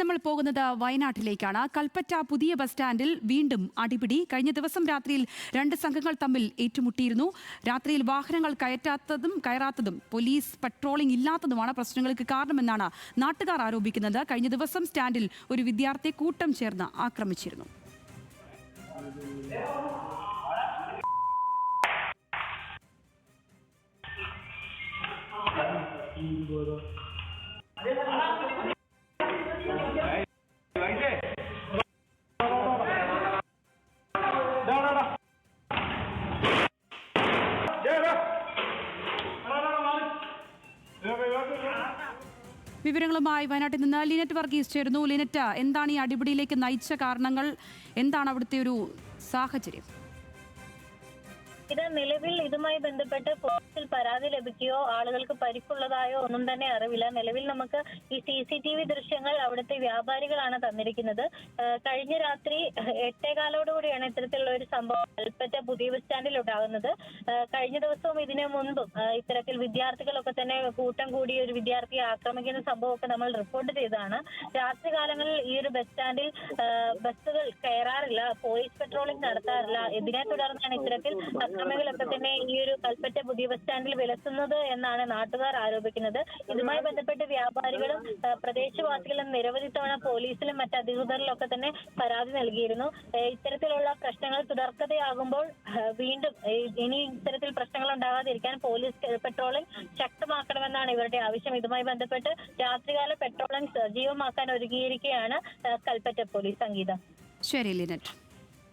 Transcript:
നമ്മൾ പോകുന്നത് വയനാട്ടിലേക്കാണ്. കൽപ്പറ്റ പുതിയ ബസ് സ്റ്റാൻഡിൽ വീണ്ടും അടിപിടി. കഴിഞ്ഞ ദിവസം രാത്രിയിൽ 2 സംഘങ്ങൾ തമ്മിൽ ഏറ്റുമുട്ടിയിരുന്നു. രാത്രിയിൽ വാഹനങ്ങൾ കയറാത്തതും പോലീസ് പട്രോളിംഗ് ഇല്ലാത്തതുമാണ് പ്രശ്നങ്ങൾക്ക് കാരണമെന്നാണ് നാട്ടുകാർ ആരോപിക്കുന്നത്. കഴിഞ്ഞ ദിവസം സ്റ്റാൻഡിൽ ഒരു വിദ്യാർത്ഥിയെ കൂട്ടം ചേർന്ന് ആക്രമിച്ചിരുന്നു. വിവരങ്ങളുമായി വയനാട്ടിൽ നിന്ന് ലിനറ്റ് വർഗീസ് ചേരുന്നു. ലിനറ്റ്, എന്താണ് ഈ അടിപിടിയിലേക്ക് നയിച്ച കാരണങ്ങൾ? എന്താണ് അവിടുത്തെ ഒരു സാഹചര്യം? ഇത് നിലവിൽ ഇതുമായി ബന്ധപ്പെട്ട് പോലീസിൽ പരാതി ലഭിക്കുകയോ ആളുകൾക്ക് പരിക്കുള്ളതായോ ഒന്നും തന്നെ അറിവില്ല. നിലവിൽ നമുക്ക് ഈ CCTV ദൃശ്യങ്ങൾ അവിടുത്തെ വ്യാപാരികളാണ് തന്നിരിക്കുന്നത്. കഴിഞ്ഞ രാത്രി 8:15 ഇത്തരത്തിലുള്ള ഒരു സംഭവം കൽപ്പറ്റ പുതിയ ബസ് സ്റ്റാൻഡിൽ ഉണ്ടാകുന്നത്. കഴിഞ്ഞ ദിവസവും ഇതിനു മുൻപും ഇത്തരത്തിൽ വിദ്യാർത്ഥികളൊക്കെ തന്നെ കൂട്ടം കൂടി ഒരു വിദ്യാർത്ഥിയെ ആക്രമിക്കുന്ന സംഭവമൊക്കെ നമ്മൾ റിപ്പോർട്ട് ചെയ്തതാണ്. രാത്രികാലങ്ങളിൽ ഈ ഒരു ബസ് സ്റ്റാൻഡിൽ ബസ്സുകൾ കയറാറില്ല, പോലീസ് പെട്രോളിംഗ് നടത്താറില്ല. ഇതിനെ തുടർന്നാണ് ഇത്തരത്തിൽ അക്രമികളൊക്കെ തന്നെ ഈ ഒരു കൽപ്പറ്റ പുതിയ ബസ് സ്റ്റാൻഡിൽ വിലസുന്നത് എന്നാണ് നാട്ടുകാർ ആരോപിക്കുന്നത്. ഇതുമായി ബന്ധപ്പെട്ട് വ്യാപാരികളും പ്രദേശവാസികളും നിരവധി തവണ പോലീസിലും മറ്റ് അധികൃതരിലൊക്കെ തന്നെ പരാതി നൽകിയിരുന്നു. ഇത്തരത്തിലുള്ള പ്രശ്നങ്ങൾ തുടർക്കഥയാകുമ്പോൾ വീണ്ടും ഇനി ഇത്തരത്തിൽ പ്രശ്നങ്ങൾ ഉണ്ടാകാതിരിക്കാൻ പോലീസ് പെട്രോളിംഗ് ശക്തമാക്കണമെന്നാണ് ഇവരുടെ ആവശ്യം. ഇതുമായി ബന്ധപ്പെട്ട് രാത്രികാല പെട്രോളിംഗ് സജീവമാക്കാൻ ഒരുങ്ങിയിരിക്കുകയാണ് കൽപ്പറ്റ പോലീസ്. സംഗീത. ശരി ലിനറ്റ്.